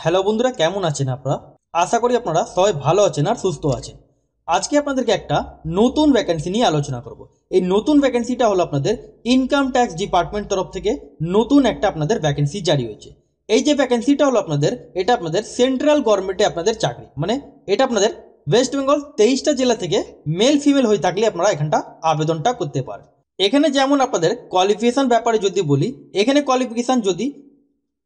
Hello বন্ধুরা, কেমন আছেন আপনারা? আশা করি আপনারা সবাই ভালো আছেন আর সুস্থ আছেন। আজকে আপনাদেরকে একটা নতুন ভ্যাকেন্সি নিয়ে আলোচনা করব। এই নতুন ভ্যাকেন্সিটা হলো আপনাদের ইনকাম ট্যাক্স ডিপার্টমেন্ট তরফ থেকে নতুন একটা আপনাদের ভ্যাকেন্সি জারি হয়েছে। এই যে ভ্যাকেন্সিটা হলো এটা আপনাদের সেন্ট্রাল গভর্নমেন্টে আপনাদের চাকরি, মানে এটা আপনাদের ওয়েস্ট বেঙ্গল 23টা জেলা থেকে মেল ফিমেল হয়ে থাকলে আপনারা এখানটা আবেদনটা করতে পারেন। এখানে যেমন আপনাদের কোয়ালিফিকেশন ব্যাপারে যদি বলি, এখানে কোয়ালিফিকেশন যদি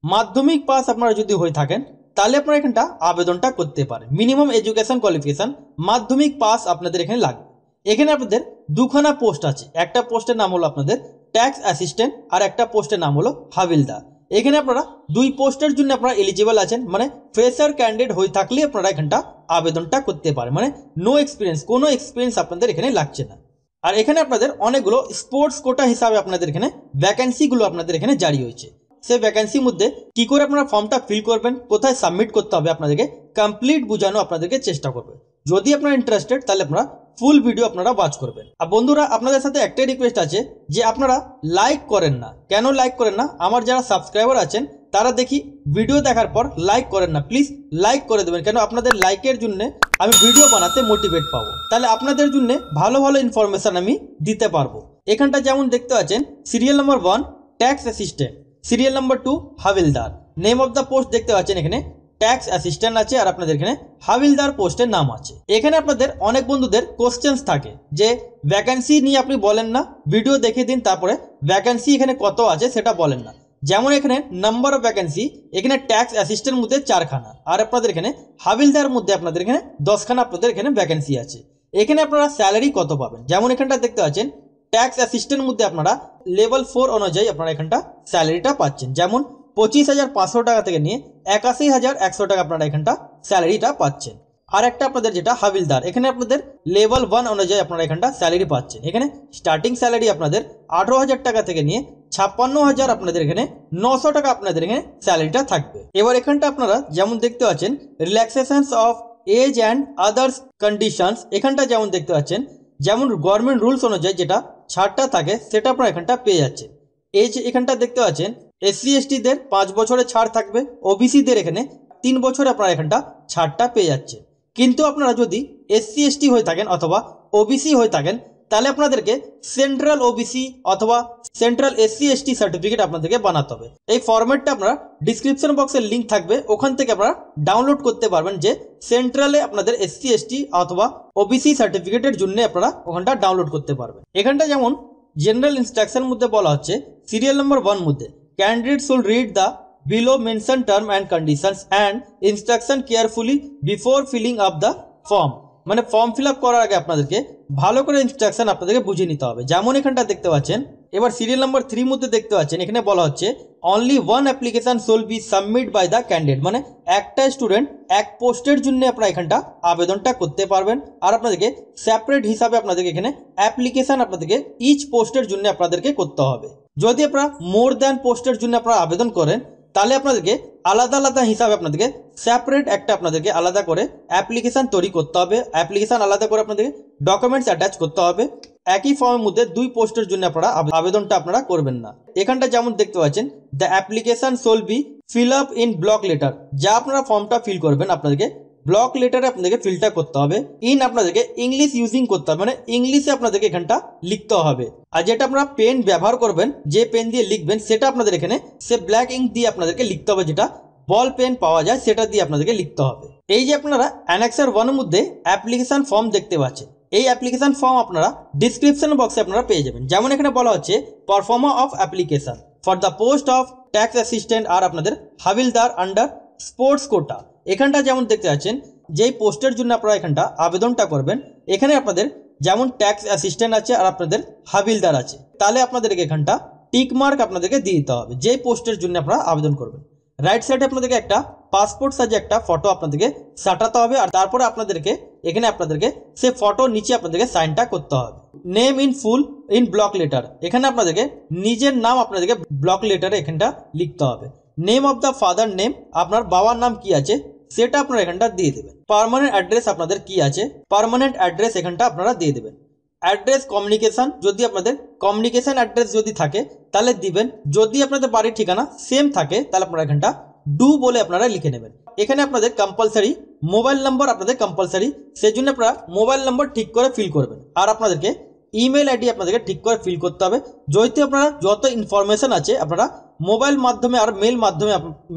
মাধ্যমিক পাস আপনারা যদি হয়ে থাকেন তাহলে আপনারা এখানটা আবেদনটা করতে পারেন। মিনিমাম এডুকেশন কোয়ালিফিকেশন মাধ্যমিক পাস আপনাদের এখানে লাগবে। এখানে আপনাদের দুখানা পোস্ট আছে, একটা পোস্টের নাম হলো আপনাদের ট্যাক্স অ্যাসিস্ট্যান্ট আর একটা পোস্টের নাম হলো হাবিলদার। এখানে আপনারা দুই পোস্টের জন্য আপনারা এলিজিবল আছেন, মানে ফ্রেশার ক্যান্ডিডেট হয়ে থাকলে আপনারা এখানটা আবেদনটা করতে পারেন, মানে নো এক্সপিরিয়েন্স, কোনো এক্সপিরিয়েন্স আপনাদের এখানে লাগছে না। আর এখানে আপনাদের অনেকগুলো স্পোর্টস কোটা হিসাবে আপনাদের এখানে ভ্যাকেন্সিগুলো আপনাদের এখানে জারি হয়েছে। সেই ভ্যাকেন্সির মধ্যে কি করে আপনারা ফর্মটা ফিল করবেন, কোথায় সাবমিট করতে হবে আপনাদেরকে কমপ্লিট বোঝানো আপনাদেরকে চেষ্টা করবে। যদি আপনারা ইন্টারেস্টেড তাহলে আপনারা ফুল ভিডিও আপনারা ওয়াচ করবেন। আর বন্ধুরা, আপনাদের সাথে একটাই রিকোয়েস্ট আছে যে আপনারা লাইক করেন না। কেন লাইক করেন না? আমার যারা সাবস্ক্রাইবার আছেন তারা দেখি ভিডিও দেখার পর লাইক করেন না। প্লিজ লাইক করে দেবেন, কেন আপনাদের লাইকের জন্য আমি ভিডিও বানাতে মোটিভেট পাবো, তাহলে আপনাদের জন্য ভালো ভালো ইনফরমেশন আমি দিতে পারবো। এখানটা যেমন দেখতে পাচ্ছেন serial number 1 tax assistant, serial number 2 havildar. Name of the post দেখতে পাচ্ছেন এখানে ট্যাক্স অ্যাসিস্ট্যান্ট আছে আর আপনাদের এখানে হাবিলদার পোস্টের নাম আছে। এখানে আপনাদের অনেক বন্ধুদের কোশ্চেন্স থাকে যে ভ্যাকেন্সি নিয়ে আপনি বলেন না, ভিডিও দেখে দিন, তারপরে ভ্যাকেন্সি এখানে কত আছে সেটা বলেন না। যেমন এখানে নাম্বার অফ ভ্যাকেন্সি এখানে ট্যাক্স অ্যাসিস্ট্যান্ট মধ্যে 4খানা আর আপনাদের এখানে হাবিলদার মধ্যে আপনাদের এখানে 10খানা আপনাদের এখানে ভ্যাকেন্সি আছে। এখানে আপনারা স্যালারি কত পাবেন, যেমন এখানটা দেখতে পাচ্ছেন ট্যাক্স অ্যাসিস্ট্যান্ট মধ্যে আপনারা লেভেল 4 অনুযায়ী আপনারা এখানটা স্যালারিটা পাচ্ছেন, যেমন 25,500 টাকা থেকে নিয়ে 81,100 টাকা আপনারা এখানটা স্যালারিটা পাচ্ছেন। আর একটা আপনাদের যেটা হাবিলদার, এখানে আপনাদের লেভেল 1 অনুযায়ী আপনারা এখানটা স্যালারি পাচ্ছেন। এখানে স্টার্টিং স্যালারি আপনাদের 18,000 টাকা থেকে নিয়ে 56,000 আপনাদের এখানে 900 টাকা আপনাদের এখানে স্যালারিটা থাকবে। এবার এখানটা আপনারা যেমন দেখতে পাচ্ছেন relaxations of age and others conditions, এখানটা যেমন দেখতে পাচ্ছেন যেমন গভর্নমেন্ট রুলস অনুযায়ী যেটা ছাড়টা থাকে সেটা আপনারা এখানটা পেয়ে যাচ্ছেন। এজ এখানটা দেখতে পাচ্ছেন SC STদের 5 বছরের ছাড় থাকবে, OBCদের এখানে 3 বছরে আপনারা এখানটা ছাড়টা পেয়ে যাচ্ছেন। কিন্তু আপনারা যদি SC ST হয়ে থাকেন অথবা OBC হয়ে থাকেন তাহলে আপনাদেরকে সেন্ট্রাল OBC অথবা সেন্ট্রাল SC ST সার্টিফিকেট আপনাদেরকে বানাতে হবে। এই ফরম্যাটটা আপনারা ডিসক্রিপশন বক্সের লিঙ্ক থাকবে, ওখান থেকে আপনারা ডাউনলোড করতে পারবেন যে সেন্ট্রালে আপনাদের SC ST অথবা OBC সার্টিফিকেটের জন্য আপনারা ওখানটা ডাউনলোড করতে পারবেন। এখানটা যেমন জেনারেল ইনস্ট্রাকশন মধ্যে বলা হচ্ছে সিরিয়াল নাম্বার 1 মধ্যে candidate should read the below mentioned term and conditions and instruction carefully before filling up the form, মানে ফর্ম ফিল আপ করার আগে আপনাদেরকে ভালো করে ইনস্ট্রাকশন আপনাদেরকে বুঝে নিতে হবে। যেমন এখানটা দেখতে পাচ্ছেন এবার সিরিয়াল নাম্বার 3 মধ্যে দেখতে পাচ্ছেন এখানে বলা হচ্ছে only one application should be submit by the candidate, মানে একটা স্টুডেন্ট এক পোস্টের জন্য আপনারা এখানটা আবেদনটা করতে পারবেন। আর আপনাদেরকে সেপারেট হিসাবে আপনাদেরকে এখানে অ্যাপ্লিকেশন আপনাদেরকে ইচ পোস্টের জন্য আপনাদেরকে করতে হবে। যদি আপনারা মোর দ্যান পোস্টের জন্য আপনারা আবেদন করেন তাহলে আপনাদেরকে আলাদা আলাদা হিসাবে আপনাদেরকে সেপারেট একটা আপনাদেরকে আলাদা করে অ্যাপ্লিকেশন তৈরি করতে হবে। অ্যাপ্লিকেশন আলাদা করে আপনাদেরকে ডকুমেন্টস অ্যাটাচ করতে হবে। একই ফর্মের মধ্যে দুই পোস্টের জন্য আপনারা আবেদনটা আপনারা করবেন না। এখানটা যেমন দেখতে পাচ্ছেন the application should B fill up in block letter, যা আপনারা ফর্মটা ফিল করবেন আপনাদেরকে ব্লক লেটারে আপনাদেরকে ফিলটা করতে হবে। আপনাদেরকে ইংলিশ ইউজিং করতে হবে, মানে ইংলিশে আপনাদেরকে এখানটা লিখতে হবে। আর যেটা আপনারা পেন ব্যবহার করবেন, যে পেন দিয়ে লিখবেন সেটা আপনাদের এখানে সে ব্ল্যাক ইঙ্ক দিয়ে আপনাদেরকে লিখতে হবে, যেটা বল পেন পাওয়া যায় সেটা দিয়ে আপনাদেরকে লিখতে হবে। এই যে আপনারা অ্যানেক্সার 1 এর মধ্যে অ্যাপ্লিকেশন ফর্ম দেখতে পাচ্ছেন, এই অ্যাপ্লিকেশন ফর্ম আপনারা ডিসক্রিপশন বক্সে আপনারা পেয়ে যাবেন। যেমন এখানে বলা হচ্ছে proforma of application for the post of tax assistant আর আপনাদের হাবিলদার আন্ডার স্পোর্টস কোটা। এখানটা যেমন দেখতে পাচ্ছেন যেই পোস্টের জন্য আপনারা এখানটা আবেদনটা করবেন, এখানে আপনাদের যেমন ট্যাক্স অ্যাসিস্ট্যান্ট আছে আর আপনাদের হাবিলদার আছে, তাহলে আপনাদেরকে এখানটা টিক মার্ক আপনাদেরকে দিয়ে দিতে হবে যেই পোস্টের জন্য আপনারা আবেদন করবেন। রাইট সাইডে আপনাদেরকে একটা পাসপোর্ট সাইজে একটা ফটো আপনাদেরকে সাটাতে হবে, আর তারপরে আপনাদেরকে এখানে আপনাদেরকে সে ফটো নিচে আপনাদেরকে সাইনটা করতে হবে। Name in full in block letter, এখানে আপনাদেরকে নিজের নাম আপনাদেরকে ব্লক লেটারে এখানটা লিখতে হবে। Name of the father name, আপনার বাবার নাম কি আছে সেটা আপনারা এখানটা দিয়ে দেবেন। পার্মানেন্ট অ্যাড্রেস আপনাদের কি আছে, পার্মানেন্ট অ্যাড্রেস এখানটা আপনারা দিয়ে দেবেন। অ্যাড্রেস কমিউনিকেশন, যদি আপনাদের কমিউনিকেশন অ্যাড্রেস যদি থাকে তাহলে দিবেন, যদি আপনাদের বাড়ির ঠিকানা সেম থাকে তাহলে আপনারা এখানটা ডু বলে আপনারা লিখে নেবেন। এখানে আপনাদের কম্পালসারি মোবাইল নাম্বার আপনাদের কম্পালসারি, সেই জন্য আপনারা মোবাইল নাম্বার ঠিক করে ফিল করবেন। আর আপনাদেরকে ইমেল আইডি আপনাদেরকে ঠিক করে ফিল করতে হবে। যেহেতু আপনারা যত ইনফরমেশন আছে আপনারা মোবাইল মাধ্যমে আর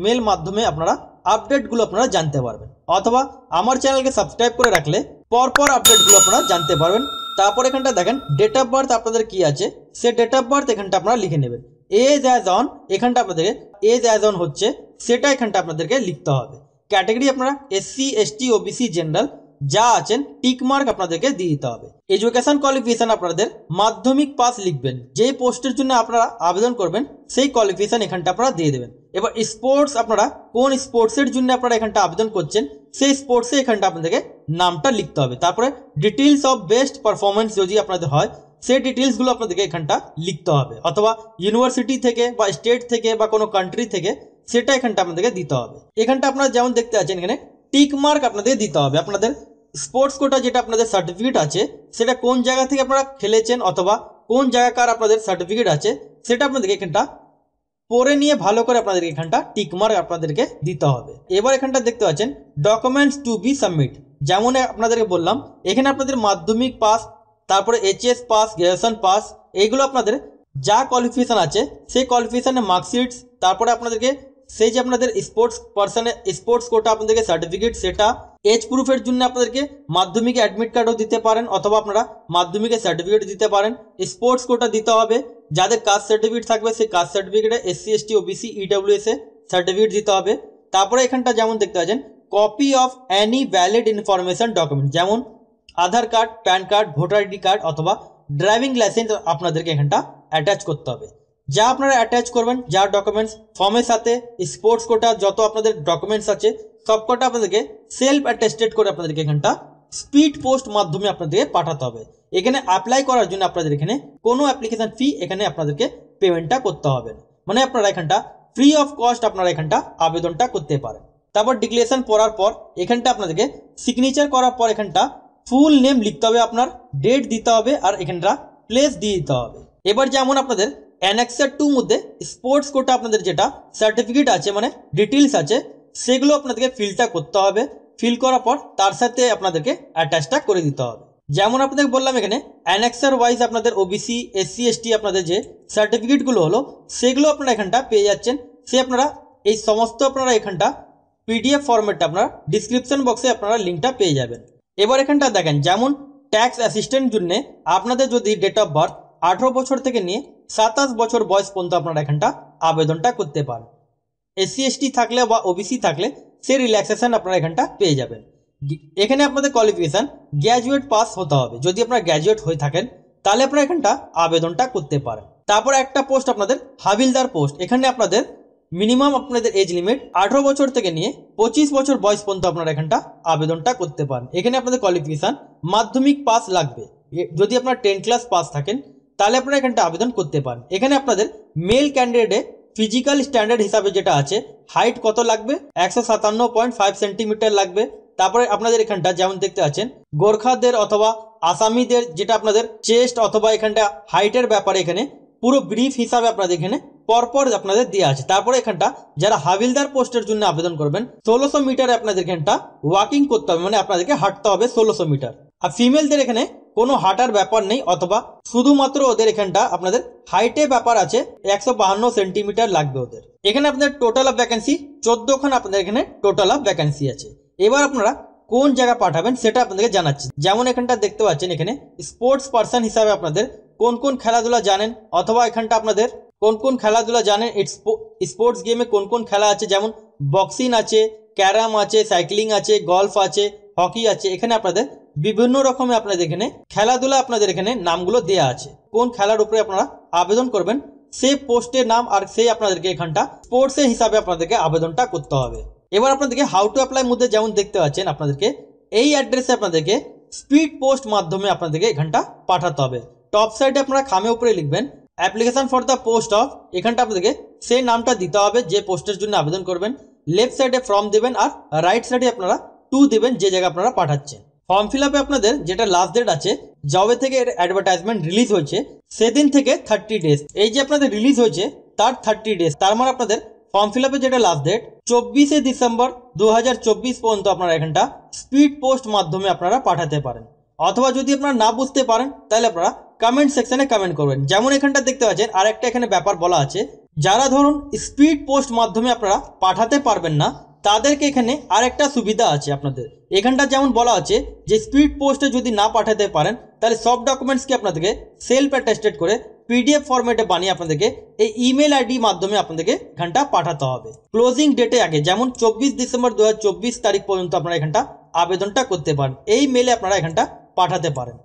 মেল মাধ্যমে আপনারা আপডেটগুলো আপনারা জানতে পারবেন, অথবা আমার চ্যানেলকে সাবস্ক্রাইব করে রাখলে পরপর আপডেটগুলো আপনারা জানতে পারবেন। তারপর এখানটা দেখেন ডেট অফ বার্থ আপনাদের কি আছে, সে ডেট অফ বার্থ এখানটা আপনারা লিখে নেবেন। এজ অ্যাজ অন এখানটা আপনাদেরকে এজ অ্যাজ অন হচ্ছে সেটা এখানটা আপনাদেরকে লিখতে হবে। ক্যাটাগরি আপনারা এসসি এসটি ওবিসি জেনারেল যা আছেন টিক মার্ক আপনাদেরকে দিয়ে দিতে হবে। এডুকেশন কোয়ালিফিকেশন আপনাদের মাধ্যমিক পাস লিখবেন, যেই পোস্টের জন্য আপনারা আবেদন করবেন সেই কোয়ালিফিকেশন এখানটা আপনারা দিয়ে দেবেন। এবার স্পোর্টস আপনারা কোন স্পোর্টসের জন্য আপনারা এখানটা আবেদন করছেন সেই স্পোর্টসে এখানটা আপনাদেরকে নামটা লিখতে হবে। তারপরে ডিটেলস অফ বেস্ট পারফরমেন্স যদি আপনাদের হয় সেই ডিটেলসগুলো আপনাদেরকে এখানটা লিখতে হবে, অথবা ইউনিভার্সিটি থেকে বা স্টেট থেকে বা কোনো কান্ট্রি থেকে সেটা এখানটা আপনাদেরকে দিতে হবে। এখানটা আপনারা যেমন দেখতে পাচ্ছেন এখানে টিক মার্ক আপনাদের দিতে হবে। আপনাদের স্পোর্টস কোটা যেটা আপনাদের সার্টিফিকেট আছে সেটা কোন জায়গা থেকে আপনারা খেলেছেন অথবা কোন জায়গাকার আপনাদের সার্টিফিকেট আছে সেটা আপনাদেরকে এখানটা পড়ে নিয়ে ভালো করে আপনাদেরকে এখানটা টিক মার্ক আপনাদেরকে দিতে হবে। এবার এখানটা দেখতে পাচ্ছেন ডকুমেন্টস টু বি সাবমিট, যেমন আপনাদেরকে বললাম এখানে আপনাদের মাধ্যমিক পাস, তারপরে এইচএস পাস, গ্র্যাজুয়েশন পাস, এইগুলো আপনাদের যা কোয়ালিফিকেশান আছে সেই কোয়ালিফিকেশানের মার্কশিটস, তারপরে আপনাদেরকে সেই যে আপনাদের স্পোর্টস কোটা আপনাদেরকে সার্টিফিকেট, সেটা এজ প্রুফের জন্য আপনাদেরকে মাধ্যমিকে অ্যাডমিট কার্ডও দিতে পারেন, অথবা আপনারা মাধ্যমিকের সার্টিফিকেট দিতে পারেন। স্পোর্টস কোটা দিতে হবে, যাদের কাস্ট সার্টিফিকেট থাকবে সেই কাস্ট সার্টিফিকেটে এসসি এসটি ওবিসি ইডব্লিউএস এ সার্টিফিকেট দিতে হবে। তারপরে এখানটা যেমন দেখতে পাচ্ছেন copy of any valid information document, যেমন Aadhaar card, PAN card, voter ID card অথবা ড্রাইভিং লাইসেন্স আপনাদেরকে এখানটা অ্যাটাচ করতে হবে। যা আপনারা অ্যাটাচ করবেন, যা ডকুমেন্টস ফর্মের সাথে স্পোর্টস কোটা যত আপনাদের ডকুমেন্টস আছে সবকটা আপনাদেরকে সেলফ অ্যাটেস্টেড করে আপনাদেরকে এখানটা স্পিড পোস্ট মাধ্যমে আপনাদেরকে পাঠাতে হবে। এখানে অ্যাপ্লাই করার জন্য আপনাদের এখানে কোনো অ্যাপ্লিকেশন ফি এখানে আপনাদেরকে পেমেন্টটা করতে হবে না, মানে আপনারা এখানটা ফ্রি অফ কস্ট আপনারা এখানটা আবেদনটা করতে পারেন। তারপর ডিক্লারেশন পড়ার পর এখানটা আপনাদেরকে সিগনেচার করার পর এখানটা ফুল নেম লিখতে হবে, আপনার ডেট দিতে হবে আর এখানটা প্লেস দিয়ে দিতে হবে। এবার যেমন আপনাদের অ্যানেক্সার 2 মধ্যে স্পোর্টস কোটা আপনাদের যেটা সার্টিফিকেট আছে মানে ডিটেলস আছে সেগুলো আপনাদেরকে ফিলটা করতে হবে। ফিল করার পর তার সাথে আপনাদেরকে অ্যাটাচটা করে দিতে হবে। যেমন আপনাদের বললাম এখানে অ্যানেক্সার ওয়াইজ আপনাদের ওবিসি এসসি এসটি আপনাদের যে সার্টিফিকেটগুলো হলো সেগুলো আপনারা এখানটা পেয়ে যাচ্ছেন। সে আপনারা এই সমস্ত আপনারা এখানটা পিডিএফ ফরম্যাটটা আপনারা ডিসক্রিপশন বক্সে আপনারা লিঙ্কটা পেয়ে যাবেন। এবার এখানটা দেখেন যেমন ট্যাক্স অ্যাসিস্ট্যান্ট জন্য আপনাদের যদি ডেট অফ বার্থ 18 বছর থেকে নিয়ে 27 বছর বয়স পর্যন্ত আপনারা এখানটা আবেদনটা করতে পারেন। এসসি এসটি থাকলে বা ওবিসি থাকলে সে রিল্যাক্সেশন আপনারা এখানটা পেয়ে যাবেন। এখানে আপনাদের কোয়ালিফিকেশান গ্র্যাজুয়েট পাস হতে হবে, যদি আপনারা গ্র্যাজুয়েট হয়ে থাকেন তাহলে আপনারা এখানটা আবেদনটা করতে পারেন। তারপর একটা পোস্ট আপনাদের হাবিলদার পোস্ট, এখানে আপনাদের মিনিমাম আপনাদের এজ লিমিট 18 বছর থেকে নিয়ে 25 বছর বয়স পর্যন্ত আপনারা এখানটা আবেদনটা করতে পারেন। এখানে আপনাদের কোয়ালিফিকেশান মাধ্যমিক পাস লাগবে, যদি আপনারা 10 ক্লাস পাস থাকেন তাহলে আপনারা এখানটা আবেদন করতে পারেন। এখানে আপনাদের মেল ক্যান্ডিডেটে ফিজিক্যাল স্ট্যান্ডার্ড হিসাবে যেটা আছে হাইট কত লাগবে 157.5 সেন্টিমিটার লাগবে। তারপরে আপনাদের এখানটা যেমন দেখতে পাচ্ছেন গোর্খাদের অথবা আসামিদের যেটা আপনাদের চেস্ট অথবা এখানটা হাইটের ব্যাপারে এখানে পুরো ব্রিফ হিসাবে আপনাদের এখানে পরপর আপনাদের দেওয়া আছে। তারপরে এখানটা যারা হাবিলদার পোস্টের জন্য আবেদন করবেন 1600 মিটারে আপনাদের এখানটা ওয়াকিং করতে হবে, মানে আপনাদেরকে হাঁটতে হবে 1600 মিটার। আর ফিমেলদের এখানে কোনো হাঁটার ব্যাপার নেই, অথবা শুধুমাত্র ওদের এখানটা আপনাদের হাইটে ব্যাপার আছে 152 সেন্টিমিটার লাগবে ওদের। এখানে আপনাদের টোটাল অফ ভ্যাকেন্সি 14খানা আপনাদের এখানে টোটাল অফ ভ্যাকেন্সি আছে। এবার আপনারা কোন জায়গা পাঠাবেন সেটা আপনাদেরকে জানাচ্ছি। যেমন এখানটা দেখতে পাচ্ছেন এখানে স্পোর্টস পার্সন হিসাবে আপনাদের কোন কোন খেলাধুলা জানেন, অথবা এখানটা আপনাদের কোন কোন খেলাধুলা জানেন, স্পোর্টস গেমে কোন কোন খেলা আছে, যেমন বক্সিং আছে, ক্যারাম আছে, সাইক্লিং আছে, গলফ আছে, হকি আছে। এখানে আপনাদের বিভিন্ন রকমের আপনাদের এখানে খেলাধুলা আপনাদের এখানে নামগুলো দেওয়া আছে। কোন খেলার উপরে আপনারা আবেদন করবেন সেই পোস্টের নাম আর সেই আপনাদেরকে এখানটা স্পোর্টসের হিসাবে আপনাদেরকে আবেদনটা করতে হবে। এবার আপনাদেরকে হাউ টু অ্যাপ্লাই মধ্যে যেমন দেখতে পাচ্ছেন আপনাদেরকে এই অ্যাড্রেসে আপনাদেরকে স্পিড পোস্ট মাধ্যমে আপনাদেরকে এখানটা পাঠাতে হবে। টপ সাইডে আপনারা খামে উপরে লিখবেন application for the post of, এখানটা আপনাদেরকে সেই নামটা দিতে হবে যে পোস্টের জন্য আবেদন করবেন। লেফট সাইডে ফ্রম দেবেন আর রাইট সাইডে আপনারা টু দেবেন যে জায়গায় আপনারা পাঠাচ্ছেন। ফর্ম ফিল আপে আপনাদের যেটা লাস্ট ডেট আছে যবে থেকে এর অ্যাডভার্টাইজমেন্ট রিলিজ হয়েছে সেদিন থেকে 30 ডেজ, এই যে আপনাদের রিলিজ হয়েছে তার 30 ডেজ, তার মানে আপনাদের ফর্ম ফিল আপের যেটা লাস্ট ডেট 24শে ডিসেম্বর 2024 পর্যন্ত আপনারা এখানটা স্পিড পোস্ট মাধ্যমে আপনারা পাঠাতে পারেন। অথবা যদি আপনারা না বুঝতে পারেন তাহলে আপনারা কমেন্ট সেকশনে কমেন্ট করবেন। যেমন এখানটা দেখতে পাচ্ছেন আরেকটা এখানে ব্যাপার বলা আছে, যারা ধরুন স্পিড পোস্ট মাধ্যমে আপনারা পাঠাতে পারবেন না তাদেরকে এখানে আরেকটা সুবিধা আছে আপনাদের। এখানটা যেমন বলা আছে যে স্পিড পোস্টে যদি না পাঠাতে পারেন তাহলে সব ডকুমেন্টসকে আপনাদেরকে সেলফ অ্যাটেস্টেড করে পিডিএফ ফরম্যাটে বানিয়ে আপনাদেরকে এই ইমেল আইডি মাধ্যমে আপনাদেরকে এখানটা পাঠাতে হবে ক্লোজিং ডেটে আগে, যেমন 24 ডিসেম্বর 2024 তারিখ পর্যন্ত আপনারা এখানটা আবেদনটা করতে পারেন। এই মেলে আপনারা এখানটা পাঠাতে পারেন।